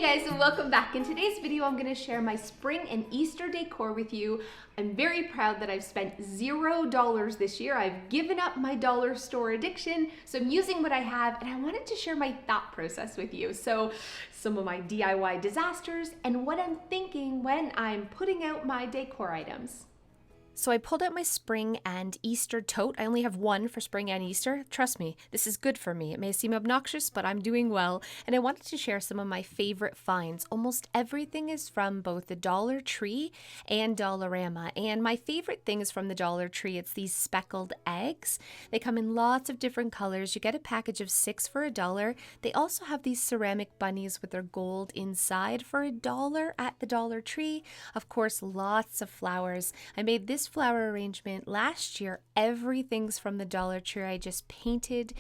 Hey guys, welcome back. In today's video, I'm going to share my spring and Easter decor with you. I'm very proud that I've spent $0 this year. I've given up my dollar store addiction, so I'm using what I have, and I wanted to share my thought process with you. So some of my DIY disasters and what I'm thinking when I'm putting out my decor items. So I pulled out my spring and Easter tote. I only have one for spring and Easter. Trust me, this is good for me. It may seem obnoxious, but I'm doing well. And I wanted to share some of my favorite finds. Almost everything is from both the Dollar Tree and Dollarama. And my favorite thing is from the Dollar Tree. It's these speckled eggs. They come in lots of different colors. You get a package of 6 for $1. They also have these ceramic bunnies with their gold inside for $1 at the Dollar Tree. Of course, lots of flowers. I made this flower arrangement last year. Everything's from the Dollar Tree. I just painted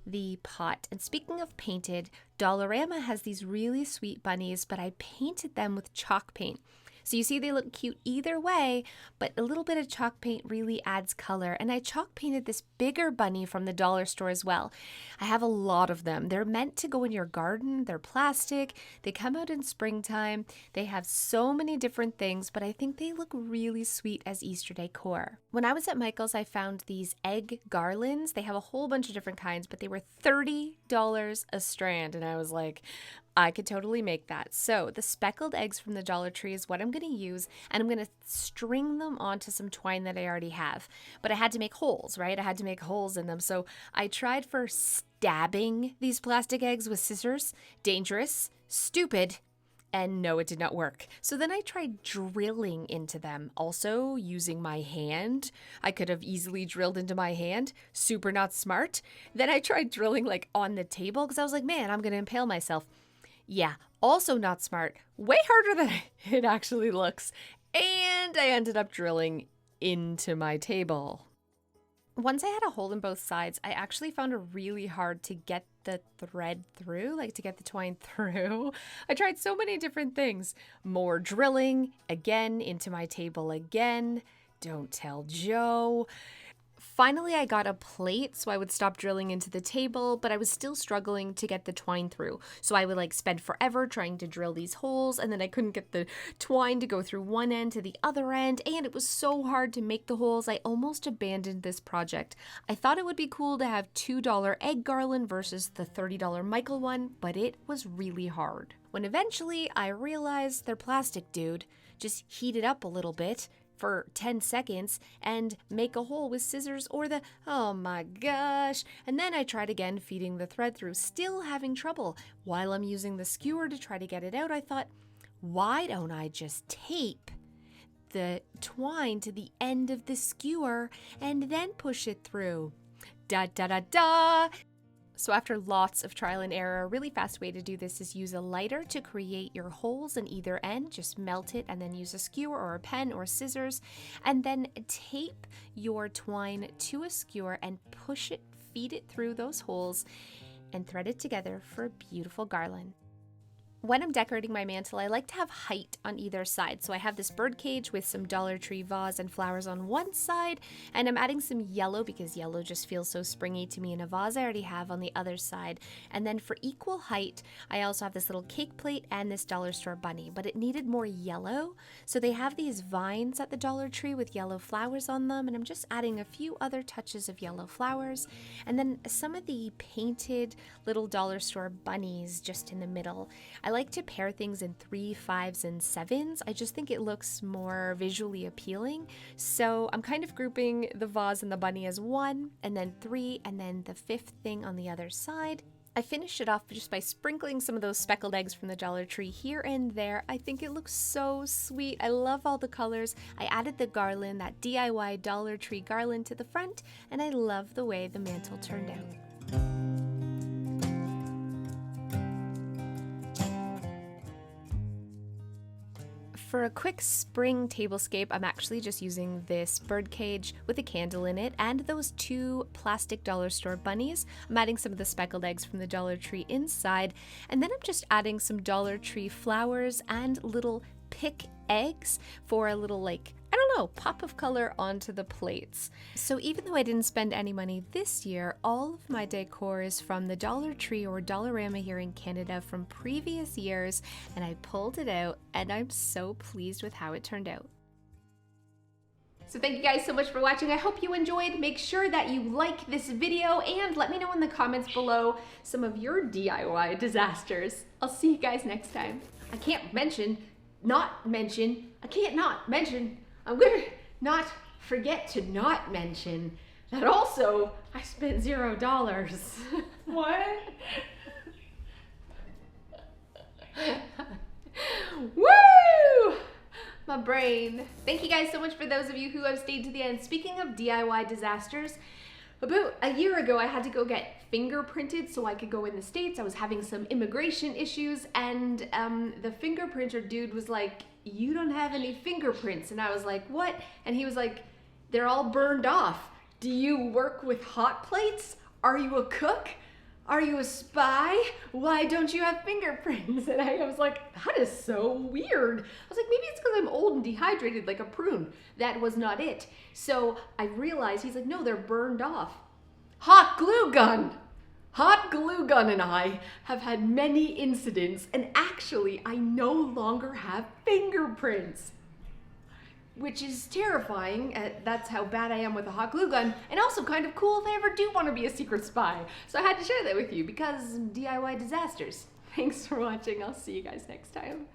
the pot. And speaking of painted, Dollarama has these really sweet bunnies, but I painted them with chalk paint. So you see they look cute either way, but a little bit of chalk paint really adds color. And I chalk painted this bigger bunny from the dollar store as well. I have a lot of them. They're meant to go in your garden. They're plastic. They come out in springtime. They have so many different things, but I think they look really sweet as Easter decor. When I was at Michael's, I found these egg garlands. They have a whole bunch of different kinds, but they were $30 a strand. And I was like, I could totally make that. So the speckled eggs from the Dollar Tree is what I'm going to use, and I'm going to string them onto some twine that I already have. But I had to make holes, right? I had to make holes in them. So I tried for stabbing these plastic eggs with scissors. Dangerous, stupid, and no, it did not work. So then I tried drilling into them, also using my hand. I could have easily drilled into my hand. Super not smart. Then I tried drilling like on the table because I was like, man, I'm going to impale myself. Yeah, also not smart. Way harder than it actually looks. And I ended up drilling into my table. Once I had a hole in both sides, I actually found it really hard to get the thread through, like to get the twine through. I tried so many different things. More drilling, again, into my table again. Don't tell Joe. Finally, I got a plate so I would stop drilling into the table, but I was still struggling to get the twine through. So I would spend forever trying to drill these holes, and then I couldn't get the twine to go through one end to the other end, and it was so hard to make the holes, I almost abandoned this project. I thought it would be cool to have $2 egg garland versus the $30 Michael one, but it was really hard. When eventually I realized they're plastic, dude. Just heat it up a little bit for 10 seconds and make a hole with scissors or oh my gosh. And then I tried again feeding the thread through, still having trouble. While I'm using the skewer to try to get it out, I thought, why don't I just tape the twine to the end of the skewer and then push it through? Da da da da! So after lots of trial and error, a really fast way to do this is use a lighter to create your holes in either end. Just melt it and then use a skewer or a pen or scissors. And then tape your twine to a skewer and push it, feed it through those holes, and thread it together for a beautiful garland. When I'm decorating my mantle, I like to have height on either side. So I have this bird cage with some Dollar Tree vase and flowers on one side, and I'm adding some yellow because yellow just feels so springy to me in a vase I already have on the other side. And then for equal height, I also have this little cake plate and this dollar store bunny, but it needed more yellow. So they have these vines at the Dollar Tree with yellow flowers on them, and I'm just adding a few other touches of yellow flowers. And then some of the painted little dollar store bunnies just in the middle. I like to pair things in 3, 5s, and 7s. I just think it looks more visually appealing. So I'm kind of grouping the vase and the bunny as 1, and then 3, and then the 5th thing on the other side. I finished it off just by sprinkling some of those speckled eggs from the Dollar Tree here and there. I think it looks so sweet. I love all the colors. I added the garland, that DIY Dollar Tree garland to the front, and I love the way the mantle turned out. For a quick spring tablescape, I'm actually just using this bird cage with a candle in it and those 2 plastic dollar store bunnies. I'm adding some of the speckled eggs from the Dollar Tree inside, and then I'm just adding some Dollar Tree flowers and little pick eggs for a little I don't know, pop of color onto the plates. So even though I didn't spend any money this year, all of my decor is from the Dollar Tree or Dollarama here in Canada from previous years, and I pulled it out and I'm so pleased with how it turned out. So thank you guys so much for watching. I hope you enjoyed. Make sure that you like this video and let me know in the comments below some of your DIY disasters. I'll see you guys next time. I can't not mention, I'm gonna not forget to not mention that also I spent $0. What? Woo! My brain. Thank you guys so much for those of you who have stayed to the end. Speaking of DIY disasters, about a year ago I had to go get fingerprinted so I could go in the States. I was having some immigration issues and the fingerprinter dude was like, "You don't have any fingerprints." And I was like, "What?" And he was like, "They're all burned off. Do you work with hot plates? Are you a cook? Are you a spy? Why don't you have fingerprints?" And I was like, that is so weird. I was like, maybe it's because I'm old and dehydrated like a prune. That was not it. So I realized, he's like, "No, they're burned off." Hot glue gun. Hot glue gun and I have had many incidents, and actually I no longer have fingerprints, which is terrifying. That's how bad I am with a hot glue gun, and also kind of cool if I ever do want to be a secret spy. So I had to share that with you because DIY disasters. Thanks for watching. I'll see you guys next time.